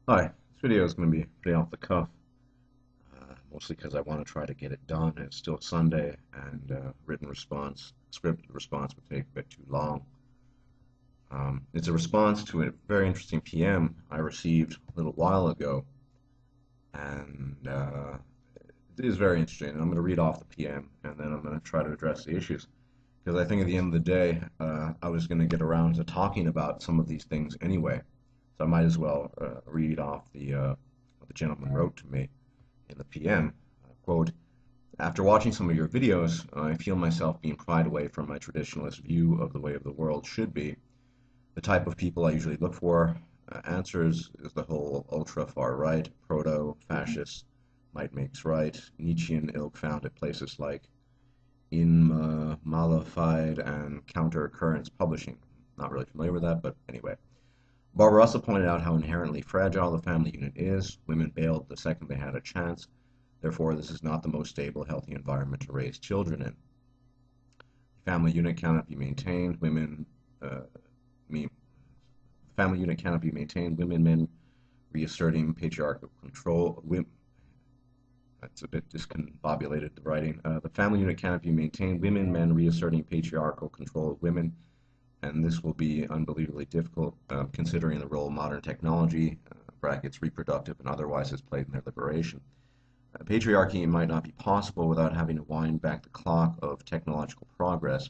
Hi, this video is going to be pretty off the cuff, mostly because I want to try to get it done. It's still Sunday, and written response, scripted response would take a bit too long. It's a response to a very interesting PM I received a little while ago, and it is very interesting. And I'm going to read off the PM, and then I'm going to try to address the issues. Because I think at the end of the day, I was going to get around to talking about some of these things anyway. So I might as well read off what the gentleman wrote to me in the PM. Quote, after watching some of your videos, I feel myself being pried away from my traditionalist view of the way of the world should be. The type of people I usually look for answers is the whole ultra-far right, proto-fascist, might makes right, Nietzschean ilk found at places like inmalafide and counter currents publishing. Not really familiar with that, but anyway. Barbarossa pointed out how inherently fragile the family unit is. Women bailed the second they had a chance. Therefore, this is not the most stable, healthy environment to raise children in. Family unit cannot be maintained. Me, family unit cannot be maintained. Women, men, reasserting patriarchal control. That's a bit discombobulated, the writing. The family unit cannot be maintained. Women, men, reasserting patriarchal control of women, and this will be unbelievably difficult considering the role modern technology, brackets reproductive and otherwise, has played in their liberation. Patriarchy might not be possible without having to wind back the clock of technological progress.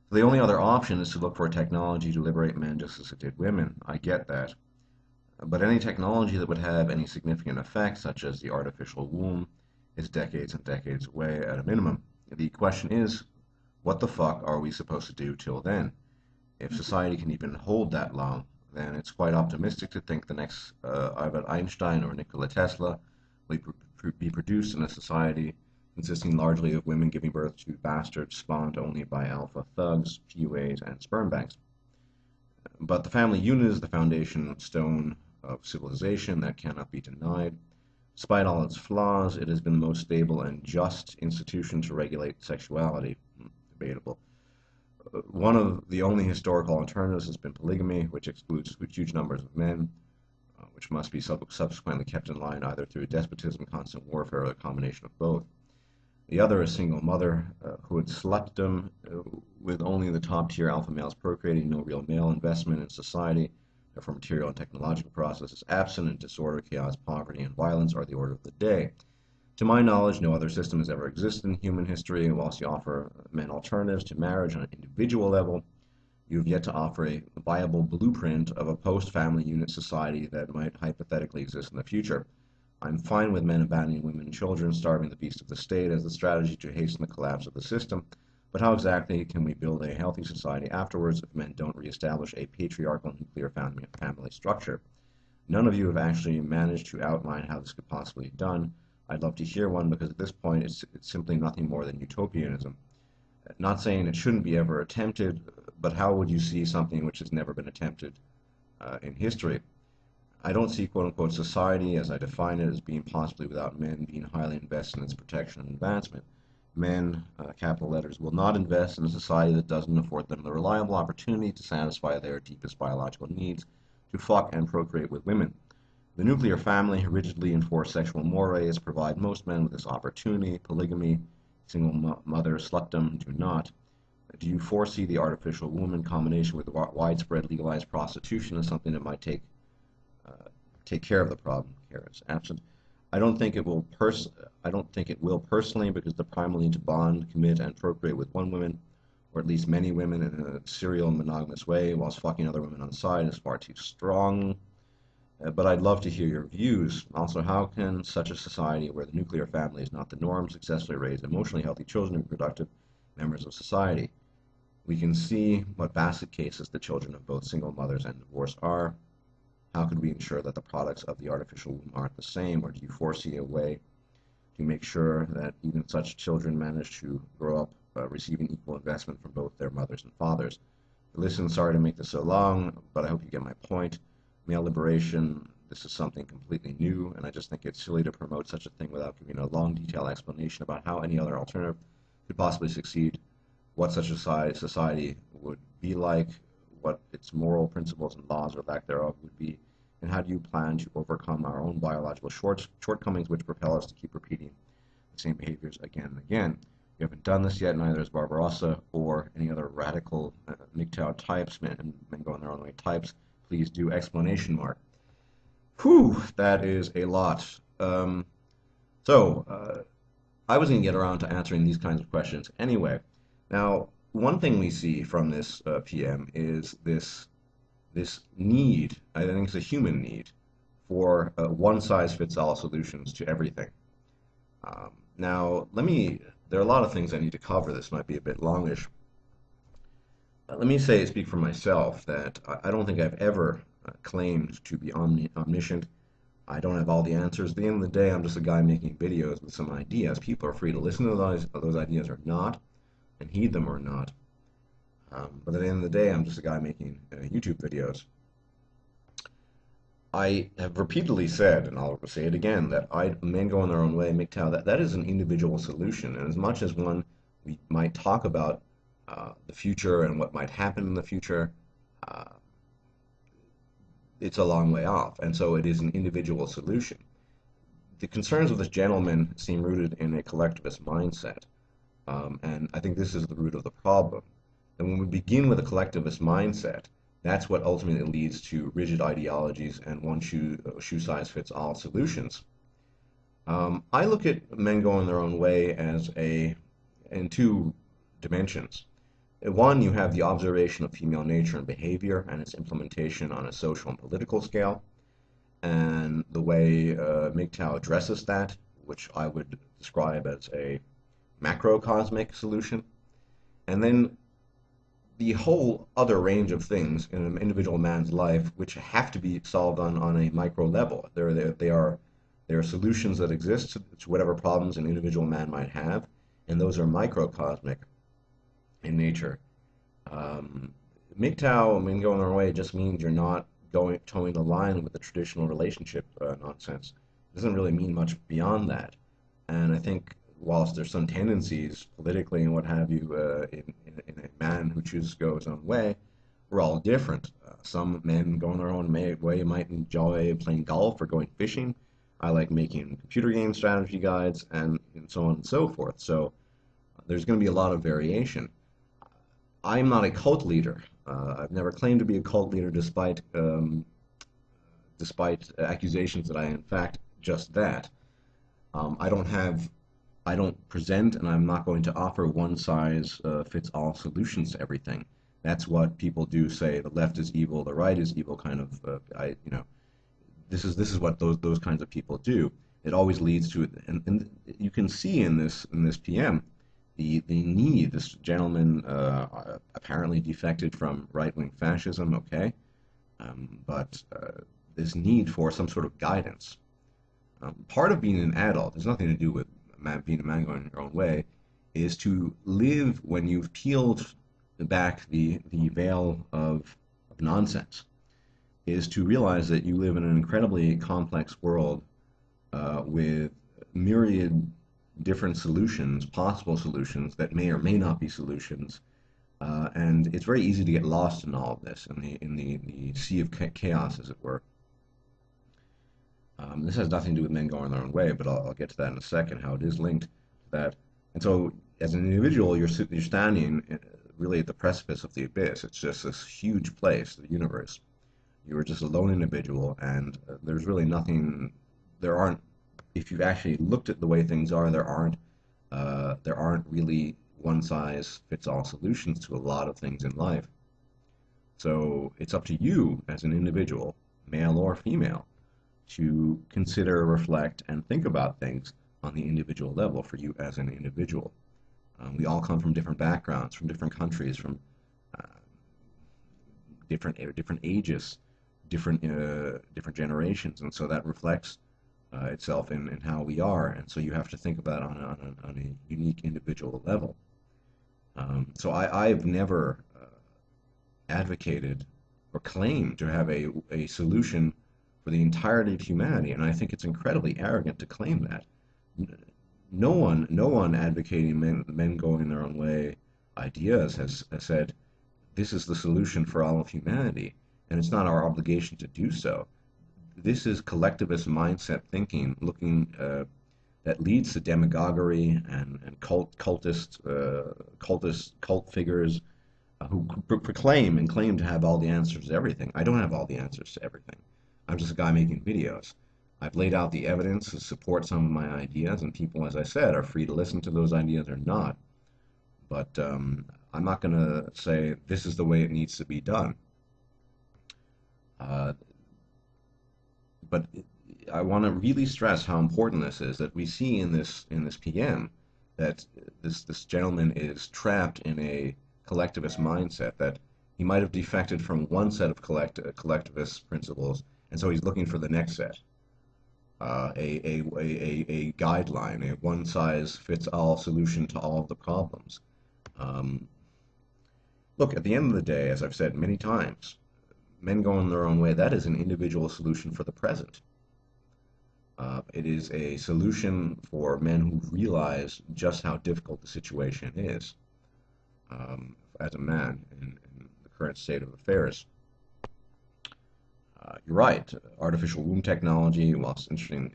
So the only other option is to look for a technology to liberate men just as it did women. I get that. But any technology that would have any significant effect, such as the artificial womb, is decades and decades away at a minimum. The question is, what the fuck are we supposed to do till then? If society can even hold that long, then it's quite optimistic to think the next Albert Einstein or Nicolla Tesla will be produced in a society consisting largely of women giving birth to bastards spawned only by alpha thugs, PUAs, and sperm banks. But the family unit is the foundation stone of civilization that cannot be denied. Despite all its flaws, it has been the most stable and just institution to regulate sexuality. Debatable. One of the only historical alternatives has been polygamy, which excludes huge numbers of men, which must be subsequently kept in line either through despotism, constant warfare, or a combination of both. The other is single motherhood slutdom, with only the top-tier alpha males procreating, no real male investment in society. Therefore, material and technological processes absent, and disorder, chaos, poverty, and violence are the order of the day. To my knowledge, no other system has ever existed in human history. Whilst you offer men alternatives to marriage on an individual level, you have yet to offer a viable blueprint of a post-family unit society that might hypothetically exist in the future. I'm fine with men abandoning women and children, starving the beast of the state as the strategy to hasten the collapse of the system, but how exactly can we build a healthy society afterwards if men don't reestablish a patriarchal nuclear family structure? None of you have actually managed to outline how this could possibly be done. I'd love to hear one because at this point it's simply nothing more than utopianism. Not saying it shouldn't be ever attempted, but how would you see something which has never been attempted in history? I don't see quote-unquote society as I define it as being possibly without men being highly invested in its protection and advancement. Men, capital letters, will not invest in a society that doesn't afford them the reliable opportunity to satisfy their deepest biological needs, to fuck and procreate with women. The nuclear family, rigidly enforced sexual mores, provide most men with this opportunity. Polygamy, single mother slutdom do not. Do you foresee the artificial womb in combination with widespread legalized prostitution as something that might take care of the problem? Here is absent. I don't think it will personally because the primal need to bond, commit, and procreate with one woman, or at least many women in a serial monogamous way, whilst fucking other women on the side is far too strong. But I'd love to hear your views. Also, how can such a society where the nuclear family is not the norm successfully raise emotionally healthy children and productive members of society? We can see what basket cases the children of both single mothers and divorce are. How could we ensure that the products of the artificial womb aren't the same, or do you foresee a way to make sure that even such children manage to grow up receiving equal investment from both their mothers and fathers? Listen, sorry to make this so long, but I hope you get my point. Male liberation, this is something completely new, and I just think it's silly to promote such a thing without giving a long, detailed explanation about how any other alternative could possibly succeed, what such a society would be like, what its moral principles and laws or lack thereof would be, And how do you plan to overcome our own biological shortcomings which propel us to keep repeating the same behaviors again and again? You haven't done this yet, neither has Barbarossa or any other radical MGTOW types, men going their own way types. Please do explanation mark. Whew, that is a lot. So, I was going to get around to answering these kinds of questions anyway. Now, one thing we see from this PM is this need, I think it's a human need, for one-size-fits-all solutions to everything. Now, there are a lot of things I need to cover. This might be a bit longish. Let me speak for myself, that I don't think I've ever claimed to be omniscient. I don't have all the answers. At the end of the day, I'm just a guy making videos with some ideas. People are free to listen to those ideas or not, and heed them or not. But at the end of the day, I'm just a guy making YouTube videos. I have repeatedly said, and I'll say it again, that men go in their own way, MGTOW, that is an individual solution. And as much as we might talk about the future and what might happen in the future, it's a long way off. And so it is an individual solution. The concerns of this gentleman seem rooted in a collectivist mindset. And I think this is the root of the problem. And when we begin with a collectivist mindset, that's what ultimately leads to rigid ideologies and one shoe size fits all solutions. I look at men going their own way in two dimensions. One, you have the observation of female nature and behavior and its implementation on a social and political scale, and the way MGTOW addresses that, which I would describe as a macrocosmic solution. And then the whole other range of things in an individual man's life which have to be solved on a micro level. They are solutions that exist to whatever problems an individual man might have, and those are microcosmic in nature. MGTOW, men going their way, just means you're not towing the line with the traditional relationship nonsense. It doesn't really mean much beyond that. And I think whilst there's some tendencies politically and what have you in a man who chooses to go his own way, we're all different. Some men going their own way might enjoy playing golf or going fishing. I like making computer game strategy guides and so on and so forth. So there's going to be a lot of variation. I'm not a cult leader. I've never claimed to be a cult leader despite accusations that I am in fact just that. I don't present, and I'm not going to offer one-size-fits-all solutions to everything. That's what people do say. The left is evil, the right is evil. Kind of, this is what those kinds of people do. It always leads to, and you can see in this PM, the need. This gentleman apparently defected from right-wing fascism. Okay, but this need for some sort of guidance. Part of being an adult has nothing to do with being a man going your own way, is to live when you've peeled back the veil of nonsense, is to realize that you live in an incredibly complex world with myriad different solutions, possible solutions that may or may not be solutions, and it's very easy to get lost in all of this, in the sea of chaos, as it were. This has nothing to do with men going their own way, but I'll get to that in a second, how it is linked to that. And so, as an individual, you're standing really at the precipice of the abyss. It's just this huge place, the universe. You are just a lone individual, and there's really nothing. If you've actually looked at the way things are, there aren't really one-size-fits-all solutions to a lot of things in life. So it's up to you as an individual, male or female, to consider, reflect, and think about things on the individual level for you as an individual. We all come from different backgrounds, from different countries, from different ages, different generations, and so that reflects itself in how we are. And so you have to think about it on a unique individual level. So I've never advocated or claimed to have a solution for the entirety of humanity, and I think it's incredibly arrogant to claim that. No one advocating men going their own way ideas has said this is the solution for all of humanity, and it's not our obligation to do so. this is collectivist mindset thinking, looking that leads to demagoguery and cult figures who proclaim and claim to have all the answers to everything. I don't have all the answers to everything. I'm just a guy making videos. I've laid out the evidence to support some of my ideas, and people, as I said, are free to listen to those ideas or not. But I'm not going to say this is the way it needs to be done. Uh, but I want to really stress how important this is, that we see in this PM that this gentleman is trapped in a collectivist mindset, that he might have defected from one set of collectivist principles, and so he's looking for the next set, a guideline, a one-size-fits-all solution to all of the problems. Um, Look, at the end of the day, as I've said many times, men going their own way, that is an individual solution for the present. It is a solution for men who realize just how difficult the situation is as a man in the current state of affairs. You're right, artificial womb technology, while it's interesting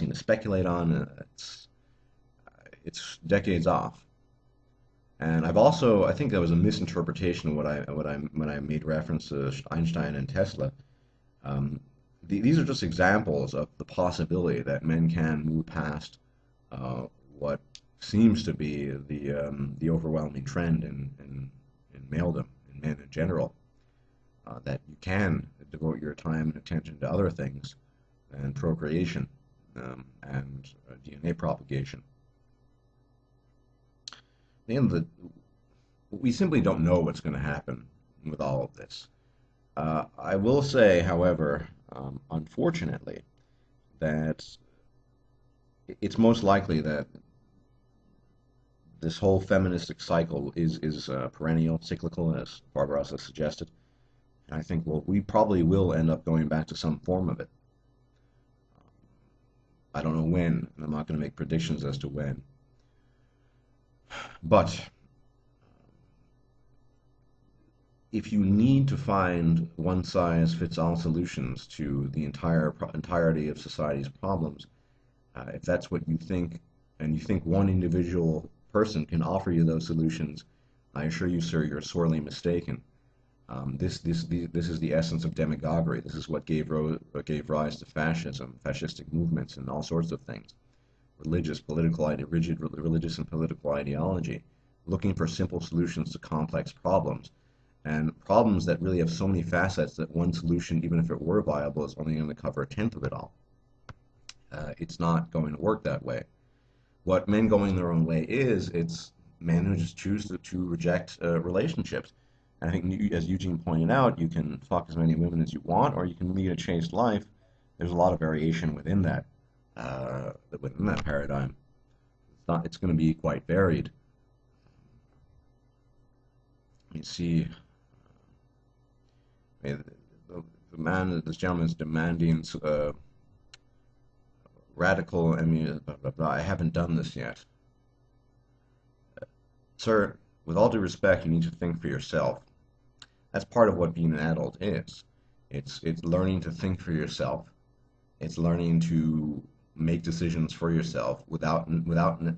to speculate on, it's decades off. And I think that was a misinterpretation of when I made reference to Einstein and Tesla. These are just examples of the possibility that men can move past what seems to be the overwhelming trend in maledom, in men in general, that you can devote your time and attention to other things than procreation and DNA propagation. At the end of the, we simply don't know what's going to happen with all of this. I will say, however, unfortunately, that it's most likely that this whole feministic cycle is perennial, cyclical, as Barbarossa suggested. And I think, well, we probably will end up going back to some form of it. I don't know when, and I'm not going to make predictions as to when. But if you need to find one-size-fits-all solutions to the entirety of society's problems, if that's what you think, and you think one individual person can offer you those solutions, I assure you, sir, you're sorely mistaken. This is the essence of demagoguery. This is what gave rise to fascism, fascistic movements, and all sorts of things. Rigid religious and political ideology, looking for simple solutions to complex problems, and problems that really have so many facets that one solution, even if it were viable, is only going to cover a tenth of it all. It's not going to work that way. What men going their own way is, it's men who just choose to reject relationships. And I think, as Eugene pointed out, you can fuck as many women as you want, or you can lead a chaste life. There's a lot of variation within that paradigm. It's going to be quite varied. You see, this gentleman is demanding radical. Blah, blah, blah. I haven't done this yet, sir. With all due respect, you need to think for yourself. That's part of what being an adult is. It's learning to think for yourself. It's learning to make decisions for yourself without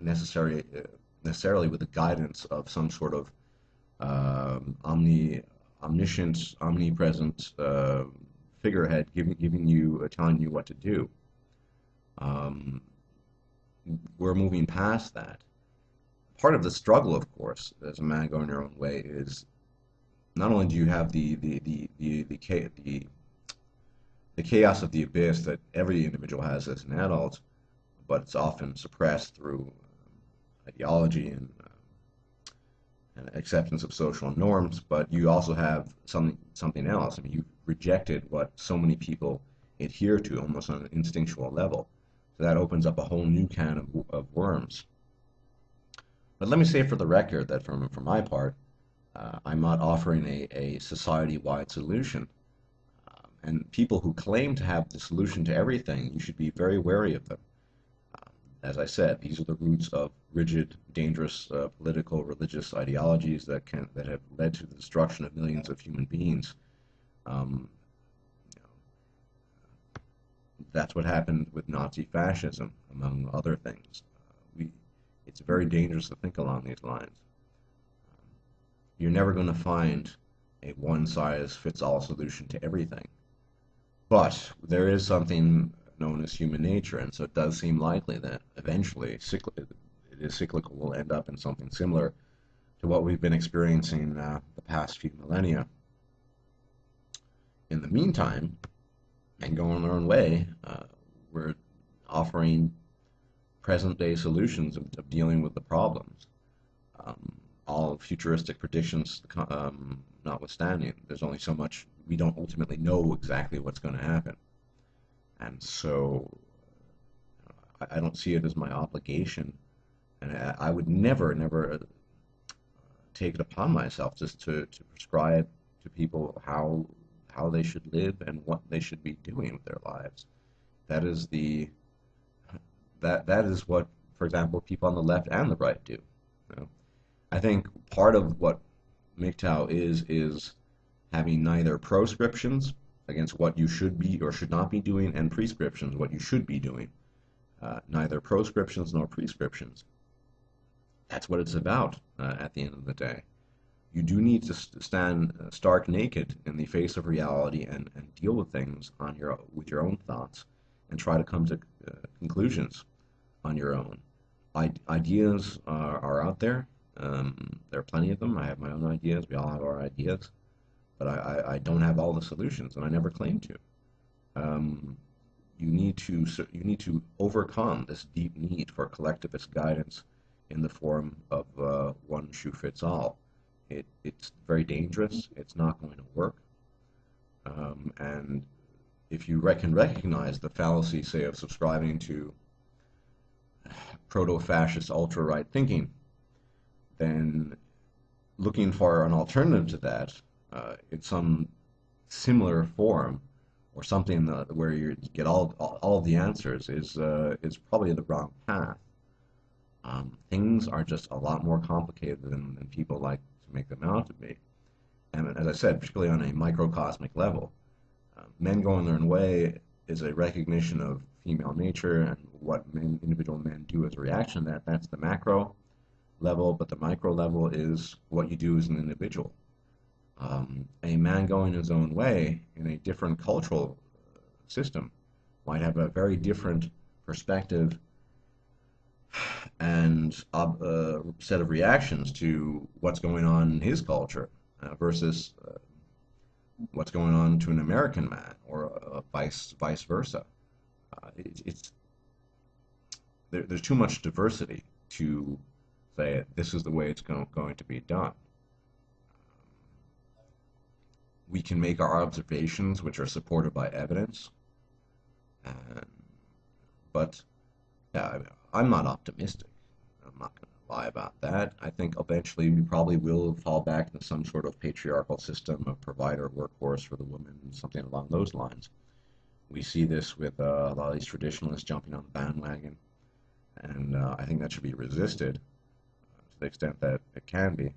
necessarily with the guidance of some sort of omniscient, omnipresent figurehead giving you, telling you what to do. We're moving past that. Part of the struggle, of course, as a man going your own way, is not only do you have the chaos of the abyss that every individual has as an adult, but it's often suppressed through ideology and acceptance of social norms. But you also have something else. I mean, you've rejected what so many people adhere to almost on an instinctual level. So that opens up a whole new can of worms. But let me say for the record that for my part, I'm not offering a society-wide solution. And people who claim to have the solution to everything, you should be very wary of them. As I said, these are the roots of rigid, dangerous political, religious ideologies that have led to the destruction of millions of human beings. That's what happened with Nazi fascism, among other things. It's very dangerous to think along these lines. You're never going to find a one-size-fits-all solution to everything. But there is something known as human nature, and so it does seem likely that eventually it is cyclical will end up in something similar to what we've been experiencing the past few millennia. In the meantime, and going our own way, we're offering present-day solutions of dealing with the problems. All futuristic predictions notwithstanding, there's only so much we don't ultimately know exactly what's going to happen. And so I don't see it as my obligation, and I would never take it upon myself just to prescribe to people how they should live and what they should be doing with their lives. That is that is what, for example, people on the left and the right do. You know? I think part of what MGTOW is having neither proscriptions against what you should be or should not be doing and prescriptions, what you should be doing. Neither proscriptions nor prescriptions. That's what it's about at the end of the day. You do need to stand stark naked in the face of reality and deal with things with your own thoughts and try to come to conclusions on your own. Ideas are out there. There are plenty of them. I have my own ideas. We all have our ideas. But I don't have all the solutions, and I never claim to. You need to overcome this deep need for collectivist guidance in the form of one shoe fits all. It's very dangerous. It's not going to work. And if you can recognize the fallacy, say, of subscribing to proto-fascist ultra-right thinking, then looking for an alternative to that in some similar form or something where you get all of the answers is probably the wrong path. Things are just a lot more complicated than people like to make them out to be. And as I said, particularly on a microcosmic level, men going their own way is a recognition of female nature and what individual men do as a reaction to that. That's the macro level, but the micro level is what you do as an individual. A man going his own way in a different cultural system might have a very different perspective and set of reactions to what's going on in his culture versus what's going on to an American man, or vice versa. There's too much diversity to say this is the way it's going to be done. We can make our observations, which are supported by evidence, but yeah, I'm not optimistic. I'm not going to lie about that. I think eventually we probably will fall back into some sort of patriarchal system of provider workforce for the woman, something along those lines. We see this with a lot of these traditionalists jumping on the bandwagon, and I think that should be resisted to the extent that it can be.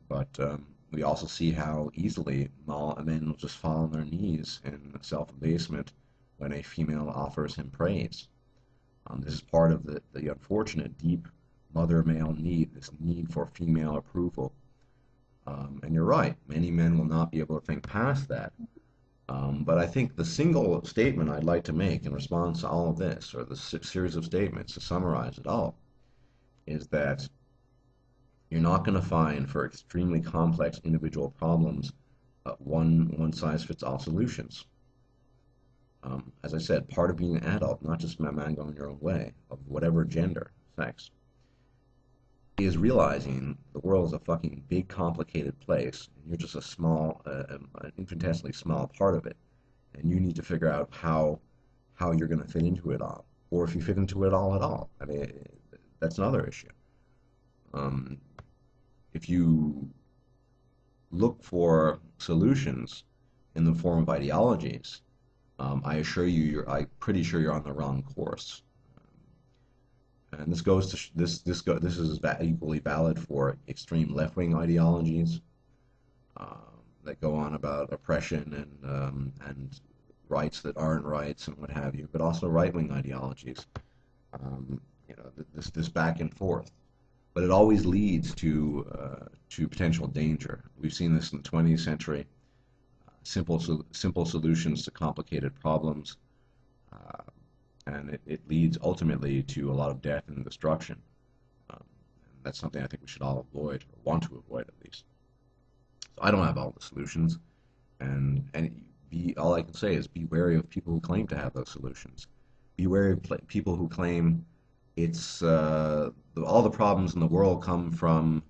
But we also see how easily men will just fall on their knees in self-abasement when a female offers him praise. This is part of the unfortunate deep mother male need, this need for female approval. And you're right, many men will not be able to think past that. But I think the single statement I'd like to make in response to all of this, or the series of statements to summarize it all, is that you're not going to find for extremely complex individual problems one size fits all solutions. As I said, part of being an adult, not just a man going your own way, of whatever gender, sex, is realizing the world is a fucking big, complicated place, and you're just a small, an infinitesimally small part of it, and you need to figure out how you're going to fit into it all, or if you fit into it all at all. I mean, that's another issue. If you look for solutions in the form of ideologies, I assure you, I'm pretty sure you're on the wrong course. And this goes to this is equally valid for extreme left-wing ideologies that go on about oppression and rights that aren't rights and what have you, but also right-wing ideologies. This back and forth, but it always leads to potential danger. We've seen this in the 20th century. Simple solutions to complicated problems, and it leads ultimately to a lot of death and destruction. And that's something I think we should all avoid, or want to avoid at least. So I don't have all the solutions, and all I can say is be wary of people who claim to have those solutions. Be wary of people who claim it's all the problems in the world come from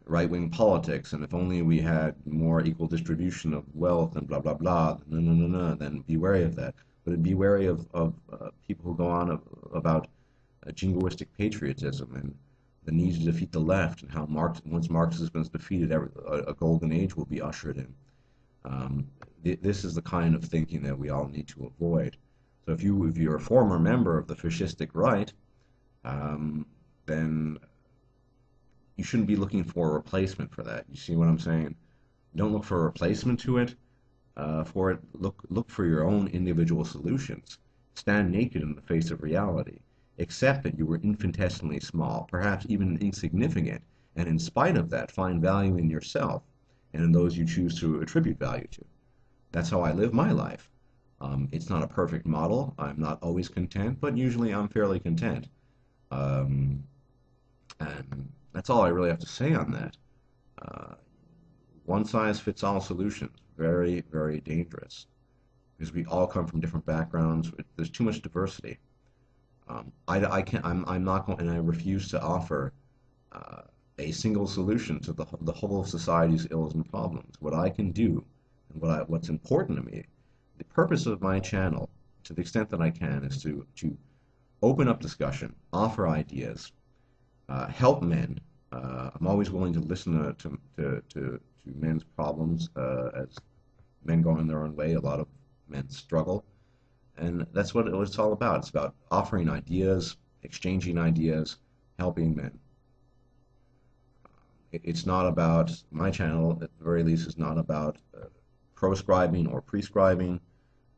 right-wing politics, and if only we had more equal distribution of wealth and blah blah blah. No, no, no, no. Then be wary of that. But be wary of people who go on about jingoistic patriotism and the need to defeat the left, and how once Marxism is defeated, a golden age will be ushered in. This is the kind of thinking that we all need to avoid. So if you're a former member of the fascistic right, then you shouldn't be looking for a replacement for that. You see what I'm saying? Don't look for a replacement to it. For it, look for your own individual solutions. Stand naked in the face of reality. Accept that you were infinitesimally small, perhaps even insignificant, and in spite of that, find value in yourself and in those you choose to attribute value to. That's how I live my life. It's not a perfect model. I'm not always content, but usually I'm fairly content. And that's all I really have to say on that. One size fits all solutions, very, very dangerous, because we all come from different backgrounds. There's too much diversity. I can't. I'm not going, and I refuse to offer a single solution to the whole of society's ills and problems. What I can do, and what's important to me, the purpose of my channel, to the extent that I can, is to open up discussion, offer ideas, help men. I'm always willing to listen to men's problems as men go in their own way. A lot of men struggle, and that's what it's all about. It's about offering ideas, exchanging ideas, helping men. It's not about, my channel, at the very least, is not about proscribing or prescribing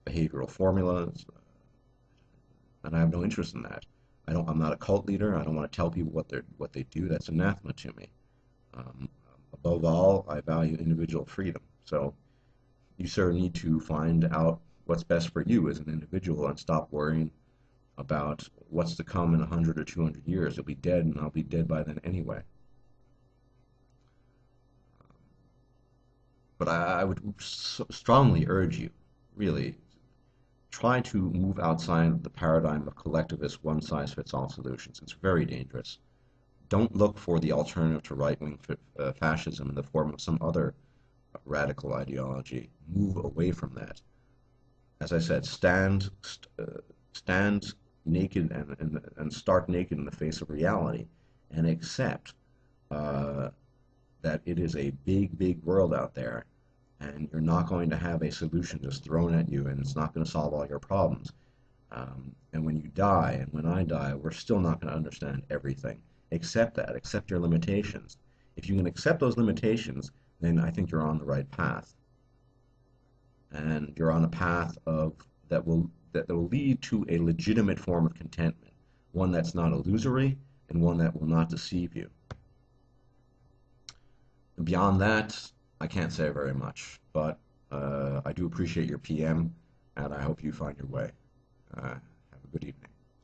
behavioral formulas, and I have no interest in that. I'm not a cult leader. I don't want to tell people what they do. That's anathema to me. Above all, I value individual freedom. So you, sir, need to find out what's best for you as an individual and stop worrying about what's to come in 100 or 200 years. You'll be dead, and I'll be dead by then anyway. But I would strongly urge you, really, try to move outside the paradigm of collectivist one-size-fits-all solutions. It's very dangerous. Don't look for the alternative to right-wing fascism in the form of some other radical ideology. Move away from that. As I said, stand naked and stark naked in the face of reality, and accept that it is a big, big world out there, and you're not going to have a solution just thrown at you, and it's not going to solve all your problems. And when you die, and when I die, we're still not going to understand everything. Accept that. Accept your limitations. If you can accept those limitations, then I think you're on the right path. And you're on a path that will lead to a legitimate form of contentment, one that's not illusory, and one that will not deceive you. And beyond that, I can't say very much, but I do appreciate your PM, and I hope you find your way.